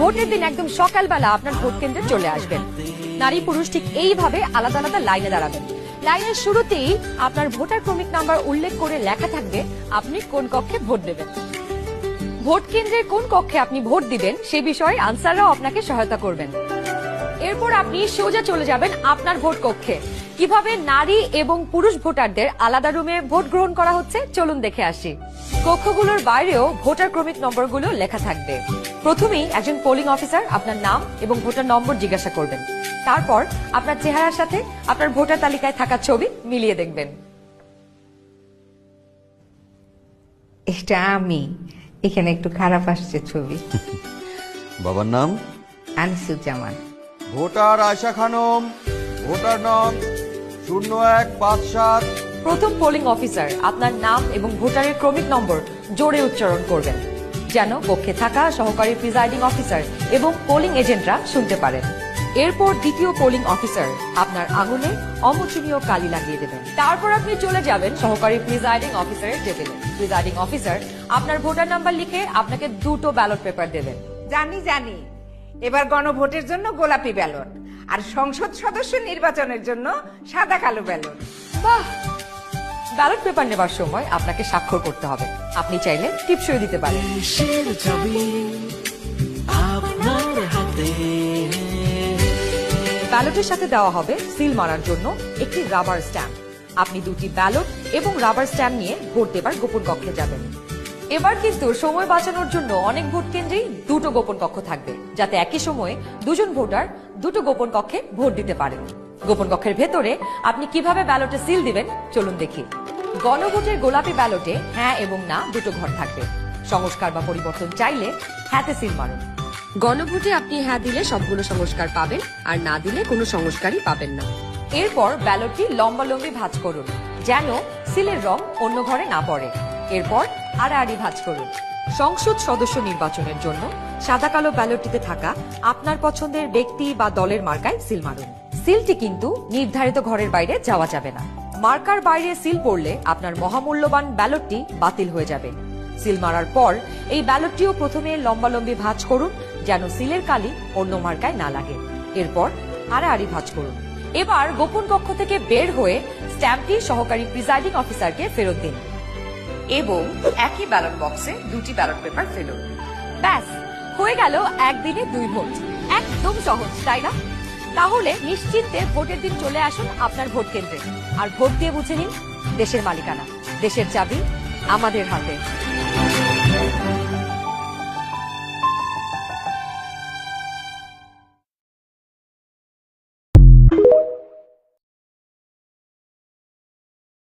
ভোটের দিন একদম সকালবেলা আপনার ভোট কেন্দ্রে চলে আসবেন। নারী পুরুষ ঠিক এইভাবে আলাদা আলাদা লাইনে দাঁড়াবেন। লাইনের শুরুতেই আপনার ভোটার ক্রমিক নাম্বার উল্লেখ করে লেখা থাকবে আপনি কোন কক্ষে ভোট দেবেন। ভোট কেন্দ্রের কোন কক্ষে আপনি ভোট দিবেন সে বিষয়ে আনসাররাও আপনাকে সহায়তা করবেন। এরপর আপনি সোজা চলে যাবেন আপনার ভোট কক্ষে। কিভাবে নারী এবং পুরুষ ভোটারদের আলাদা রুমে ভোট গ্রহণ করা হচ্ছে চলুন দেখে আসি। কক্ষগুলোর বাইরেও ভোটার ক্রমিক নম্বরগুলো লেখা থাকবে। প্রথমেই একজন পোলিং অফিসার আপনার নাম এবং ভোটার নম্বর জিজ্ঞাসা করবেন। তারপর আপনার চেহারার সাথে আপনার ভোটার তালিকায় থাকা ছবি মিলিয়ে দেখবেন। এটা আমি, এখানে একটু খারাপ আসছে ছবি। বাবার নাম আনিসুজ্জামান। ভোটার আয়শা খানম, ভোটার নং 0157। প্রথম পোলিং অফিসার আপনার নাম এবং ভোটারের ক্রমিক নম্বর জোরে উচ্চারণ করবেন যেন কক্ষে থাকা সহকারী প্রিজাইডিং অফিসার এবং পোলিং এজেন্টরা শুনতে পারেন। এরপর দ্বিতীয় পোলিং অফিসার আপনার আঙুলে অমোচনীয় কালি লাগিয়ে দেবেন। তারপর আপনি চলে যাবেন সহকারী প্রিজাইডিং অফিসারের টেবিলে। প্রিজাইডিং অফিসার আপনার ভোটার নাম্বার লিখে আপনাকে দুটো ব্যালট পেপার দেবেন। জানি এবার গণভোটের জন্য গোলাপি ব্যালট আর সংসদ সদস্য নির্বাচনের জন্য সাদা কালো ব্যালট। বাহ! ব্যালট পেপার নেবার সময় আপনাকে স্বাক্ষর করতে হবে। আপনি চাইলে টিপসই দিতে পারেন। ব্যালটের সাথে দেওয়া হবে সিল মারার জন্য একটি রাবার স্ট্যাম্প। আপনি দুটি ব্যালট এবং রাবার স্ট্যাম্প নিয়ে ভোট দেবার গোপন কক্ষে যাবেন। এবার কিন্তু সময় বাঁচানোর জন্য অনেক ভোট কেন্দ্রেই দুটো গোপন কক্ষ থাকবে, যাতে একই সময়ে দুজন ভোটার দুটো গোপন কক্ষে ভোট দিতে পারেন। গোপন কক্ষের ভেতরে আপনি কিভাবে ব্যালটে সিল দিবেন চলুন দেখি। গণভোটের গোলাপি ব্যালটে হ্যাঁ এবং না দুটো ঘর থাকবে। সংস্কার বা পরিবর্তন চাইলে হ্যাঁতে সিল মারুন। গণভোটে আপনি হ্যাঁ দিলে সবগুলো সংস্কার পাবেন, আর না দিলে কোনো সংস্কারই পাবেন না। এরপর ব্যালটটি লম্বালম্বি ভাঁজ করুন যেন সিলের রং অন্য ঘরে না পড়ে। এরপর আড়াআড়ি ভাঁজ করুন। সংসদ সদস্য নির্বাচনের জন্য সাদা কালো ব্যালটটিতে থাকা আপনার পছন্দের ব্যক্তি বা দলের মার্কায় সিল মারুন। সিলটি কিন্তু নির্ধারিত ঘরের বাইরে যাওয়া যাবে না। মার্কার বাইরে সিল পড়লে আপনার মহামূল্যবান ব্যালটটি বাতিল হয়ে যাবে। সিল মারার পর এই ব্যালটটিও প্রথমে লম্বালম্বি ভাঁজ করুন যেন সিলের কালি অন্য মার্কায় না লাগে। এরপর আড়াআড়ি ভাঁজ করুন। এবার গোপন কক্ষ থেকে বের হয়ে স্ট্যাম্পটি সহকারী প্রিজাইডিং অফিসারকে ফেরত দিন এবং একই ব্যালট বক্সে দুটি ব্যালট পেপার ফেলুন। ব্যাস হয়ে গেল একদিনে 2 ভোট। একদম সহজ, তাই না? তাহলে নিশ্চিন্তে ভোটের দিন চলে আসুন আপনার ভোট কেন্দ্রে আর ভোট দিয়ে বুঝে নিন দেশের মালিকানা। দেশের চাবি আমাদের হাতে।